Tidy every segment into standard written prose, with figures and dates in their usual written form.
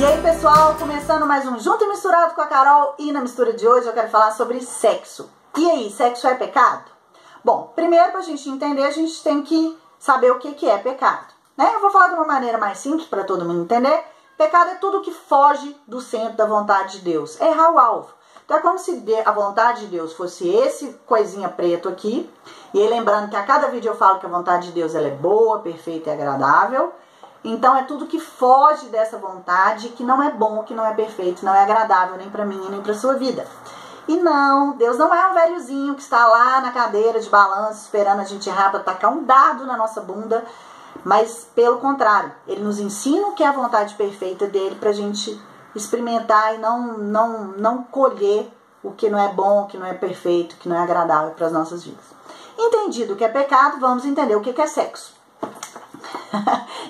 E aí, pessoal, começando mais um Junto e Misturado com a Carol, e na mistura de hoje eu quero falar sobre sexo. E aí, sexo é pecado? Bom, primeiro, pra gente entender, a gente tem que saber o que é pecado, né? Eu vou falar de uma maneira mais simples para todo mundo entender. Pecado é tudo que foge do centro da vontade de Deus, é errar o alvo. Então é como se a vontade de Deus fosse esse coisinha preto aqui. E aí, lembrando que a cada vídeo eu falo que a vontade de Deus ela é boa, perfeita e agradável. Então é tudo que foge dessa vontade, que não é bom, que não é perfeito, não é agradável nem para mim nem para sua vida. E não, Deus não é um velhozinho que está lá na cadeira de balanço esperando a gente errar para tacar um dado na nossa bunda. Mas pelo contrário, Ele nos ensina o que é a vontade perfeita dele para a gente experimentar e não colher o que não é bom, o que não é perfeito, o que não é agradável para as nossas vidas. Entendido o que é pecado, vamos entender o que é sexo.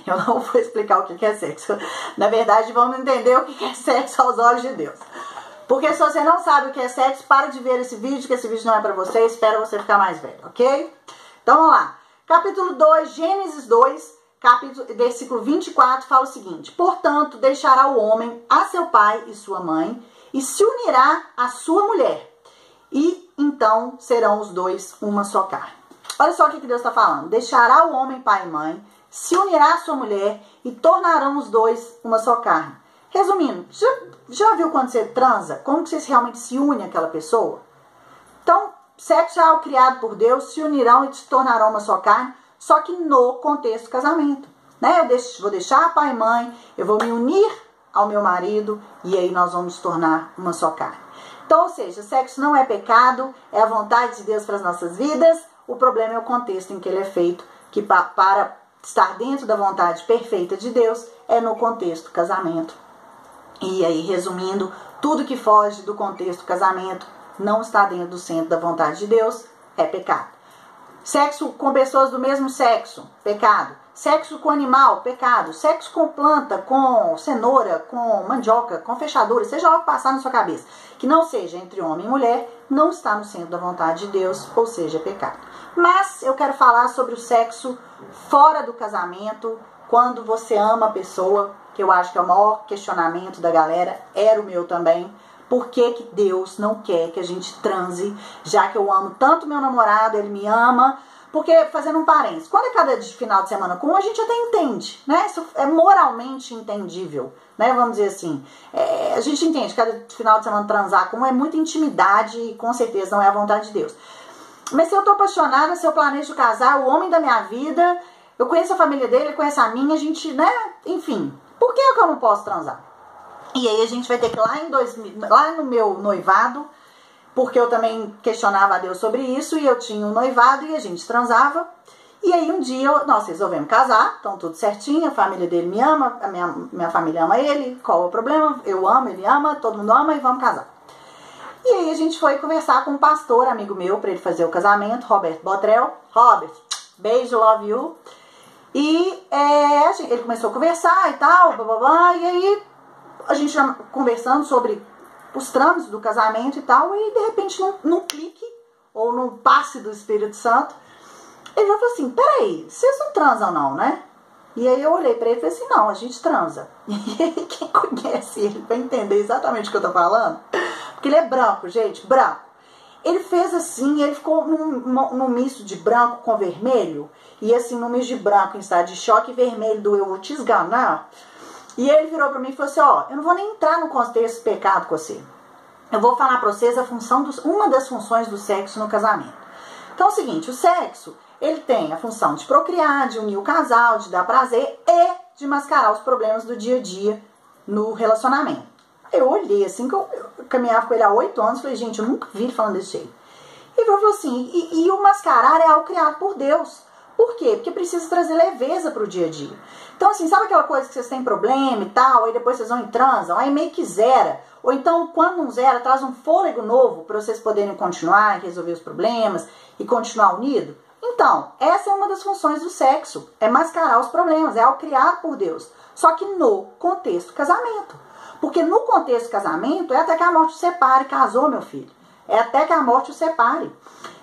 Eu não vou explicar o que é sexo. Na verdade, vamos entender o que é sexo aos olhos de Deus. Porque se você não sabe o que é sexo, para de ver esse vídeo, que esse vídeo não é para você, espera você ficar mais velho, ok? Então vamos lá. Capítulo 2, Gênesis 2, versículo 24, fala o seguinte: portanto, deixará o homem a seu pai e sua mãe, e se unirá à sua mulher, e então serão os dois uma só carne. Olha só o que Deus está falando. Deixará o homem pai e mãe, se unirá à sua mulher, e tornarão os dois uma só carne. Resumindo, já viu quando você transa? Como que você realmente se une àquela pessoa? Então, sexo é algo criado por Deus, se unirão e se tornarão uma só carne, só que no contexto do casamento, né? Eu vou deixar pai e mãe, eu vou me unir ao meu marido, e aí nós vamos nos tornar uma só carne. Então, ou seja, sexo não é pecado, é a vontade de Deus para as nossas vidas. O problema é o contexto em que ele é feito, que para estar dentro da vontade perfeita de Deus é no contexto do casamento. E aí, resumindo, tudo que foge do contexto do casamento não está dentro do centro da vontade de Deus, é pecado. Sexo com pessoas do mesmo sexo, pecado. Sexo com animal, pecado. Sexo com planta, com cenoura, com mandioca, com fechadura, seja lá o que passar na sua cabeça, que não seja entre homem e mulher, não está no centro da vontade de Deus, ou seja, pecado. Mas eu quero falar sobre o sexo fora do casamento, quando você ama a pessoa, que eu acho que é o maior questionamento da galera, era o meu também. Por que que Deus não quer que a gente transe, já que eu amo tanto meu namorado, ele me ama? Porque, fazendo um parênteses, quando é cada final de semana com um, a gente até entende, né? Isso é moralmente entendível, né? Vamos dizer assim. A gente entende que cada final de semana transar com um é muita intimidade e com certeza não é a vontade de Deus. Mas se eu tô apaixonada, se eu planejo casar, o homem da minha vida, eu conheço a família dele, ele conhece a minha, a gente, né? Enfim, por que eu não posso transar? E aí a gente vai ter que ir lá no meu noivado, porque eu também questionava a Deus sobre isso, e eu tinha um noivado e a gente transava. E aí um dia nós resolvemos casar, então tudo certinho, a família dele me ama, a minha família ama ele, qual é o problema? Eu amo, ele ama, todo mundo ama e vamos casar. E aí a gente foi conversar com um pastor, amigo meu, para ele fazer o casamento, Roberto Botrel. Robert, beijo, love you. E ele começou a conversar e tal, blá, blá, blá, e aí a gente já conversando sobre os trâmites do casamento e tal, e de repente num clique, ou num passe do Espírito Santo, ele falou assim: peraí, vocês não transam não, né? E aí eu olhei pra ele e falei assim: não, a gente transa. E aí quem conhece ele vai entender exatamente o que eu tô falando, porque ele é branco, gente, branco. Ele fez assim, ele ficou num misto de branco com vermelho, e assim, num misto de branco em estado de choque, e vermelho do eu vou te esganar. E ele virou pra mim e falou assim: ó, eu não vou nem entrar no contexto de pecado com você. Eu vou falar pra vocês uma das funções do sexo no casamento. Então é o seguinte, o sexo, ele tem a função de procriar, de unir o casal, de dar prazer e de mascarar os problemas do dia a dia no relacionamento. Eu olhei assim, que eu caminhava com ele há 8 anos, falei: gente, eu nunca vi ele falando desse jeito. Ele falou assim: e o mascarar é algo criado por Deus. Por quê? Porque precisa trazer leveza pro dia a dia. Então, assim, sabe aquela coisa que vocês têm problema e tal, aí depois vocês vão e transam, aí meio que zera. Ou então, quando não zera, traz um fôlego novo para vocês poderem continuar e resolver os problemas e continuar unido? Então, essa é uma das funções do sexo, é mascarar os problemas, é algo criado por Deus. Só que no contexto casamento. Porque no contexto casamento, é até que a morte o separe. Casou, meu filho. É até que a morte o separe.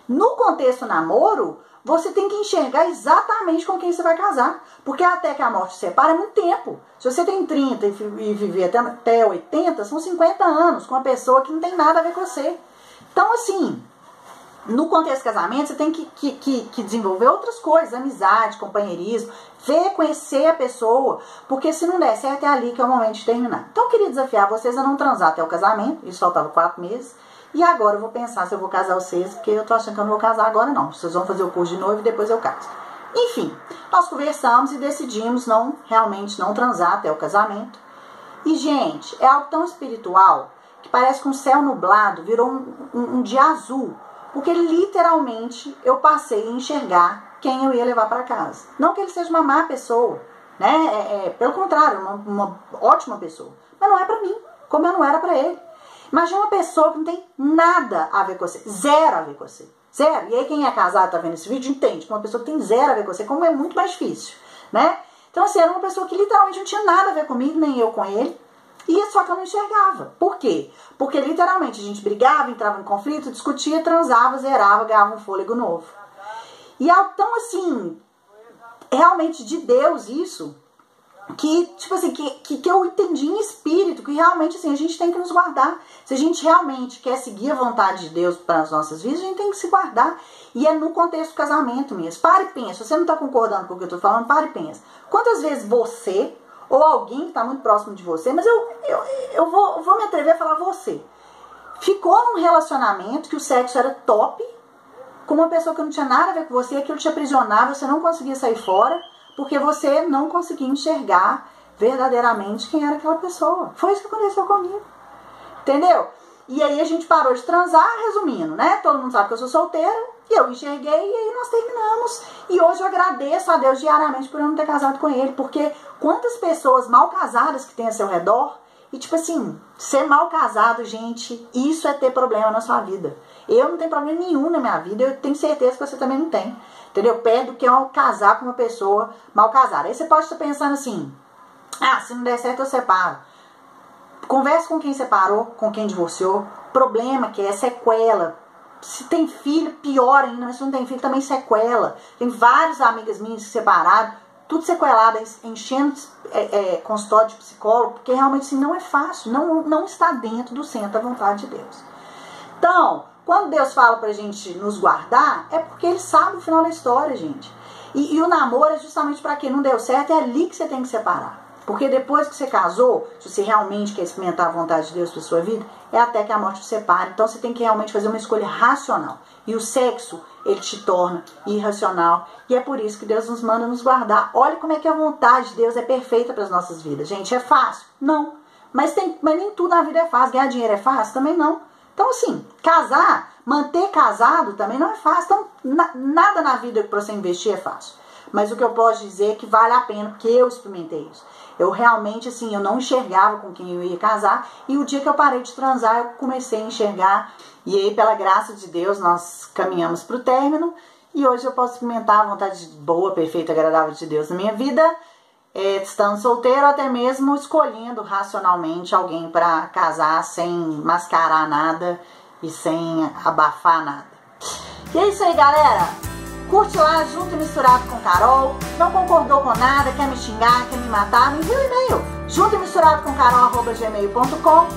No contexto namoro, você tem que enxergar exatamente com quem você vai casar. Porque até que a morte te separa é muito tempo. Se você tem 30 e viver até 80, são 50 anos com uma pessoa que não tem nada a ver com você. Então, assim, no contexto do casamento, você tem que desenvolver outras coisas, amizade, companheirismo, conhecer a pessoa, porque se não der certo é ali que é o momento de terminar. Então eu queria desafiar vocês a não transar até o casamento, isso faltava 4 meses, e agora eu vou pensar se eu vou casar vocês, porque eu tô achando que eu não vou casar agora não, vocês vão fazer o curso de noivo e depois eu caso. Enfim, nós conversamos e decidimos realmente não transar até o casamento, e gente, é algo tão espiritual, que parece que um céu nublado virou um dia azul, porque literalmente eu passei a enxergar quem eu ia levar para casa. Não que ele seja uma má pessoa, né? Pelo contrário, uma ótima pessoa. Mas não é para mim, como eu não era para ele. Imagina uma pessoa que não tem nada a ver com você, zero a ver com você. Zero. E aí quem é casado, tá vendo esse vídeo, entende que uma pessoa que tem zero a ver com você, como é muito mais difícil, né? Então assim, era uma pessoa que literalmente não tinha nada a ver comigo, nem eu com ele. E só que eu não enxergava. Por quê? Porque literalmente a gente brigava, entrava em conflito, discutia, transava, zerava, ganhava um fôlego novo. E algo tão assim, realmente de Deus isso, que tipo assim, que eu entendi em espírito, que realmente assim, a gente tem que nos guardar. Se a gente realmente quer seguir a vontade de Deus para as nossas vidas, a gente tem que se guardar. E é no contexto do casamento mesmo. Pare e pensa. Se você não está concordando com o que eu estou falando, pare e pensa. Quantas vezes você ou alguém que está muito próximo de você, mas eu vou me atrever a falar você, ficou num relacionamento que o sexo era top, com uma pessoa que não tinha nada a ver com você, aquilo te aprisionava, você não conseguia sair fora, porque você não conseguia enxergar verdadeiramente quem era aquela pessoa. Foi isso que aconteceu comigo, entendeu? E aí a gente parou de transar, resumindo, né? Todo mundo sabe que eu sou solteira, e eu enxerguei, e aí nós terminamos. E hoje eu agradeço a Deus diariamente por eu não ter casado com ele, porque quantas pessoas mal casadas que tem a seu redor, e tipo assim, ser mal casado, gente, isso é ter problema na sua vida. Eu não tenho problema nenhum na minha vida, eu tenho certeza que você também não tem, entendeu? Perto do que é casar com uma pessoa mal casada. Aí você pode estar pensando assim, ah, se não der certo eu separo. Converse com quem separou, com quem divorciou. Problema que é sequela. Se tem filho, pior ainda, mas se não tem filho, também sequela. Tem várias amigas minhas que separaram, tudo sequelado, enchendo consultório de psicólogo, porque realmente assim, não é fácil, não está dentro do centro da vontade de Deus. Então, quando Deus fala pra gente nos guardar, é porque Ele sabe o final da história, gente. E o namoro é justamente para quem não deu certo, é ali que você tem que separar. Porque depois que você casou, se você realmente quer experimentar a vontade de Deus para sua vida, é até que a morte te separe. Então você tem que realmente fazer uma escolha racional. E o sexo, ele te torna irracional. E é por isso que Deus nos manda nos guardar. Olha como é que a vontade de Deus é perfeita para as nossas vidas. Gente, é fácil? Não. Mas nem tudo na vida é fácil. Ganhar dinheiro é fácil? Também não. Então assim, casar, manter casado também não é fácil. Então nada na vida para você investir é fácil. Mas o que eu posso dizer é que vale a pena, porque eu experimentei isso. Eu realmente, assim, eu não enxergava com quem eu ia casar. E o dia que eu parei de transar, eu comecei a enxergar. E aí, pela graça de Deus, nós caminhamos para o término. E hoje eu posso experimentar a vontade boa, perfeita, agradável de Deus na minha vida. Estando solteiro, até mesmo escolhendo racionalmente alguém para casar sem mascarar nada e sem abafar nada. E é isso aí, galera. Curte lá, Junto e Misturado com Carol. Não concordou com nada, quer me xingar, quer me matar, me envia um e-mail. juntoemisturadocomcarol@gmail.com.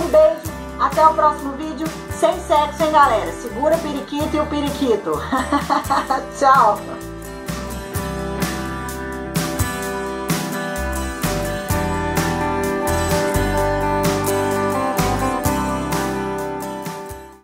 Um beijo, até o próximo vídeo. Sem sexo, hein, galera? Segura o periquito e o periquito. Tchau.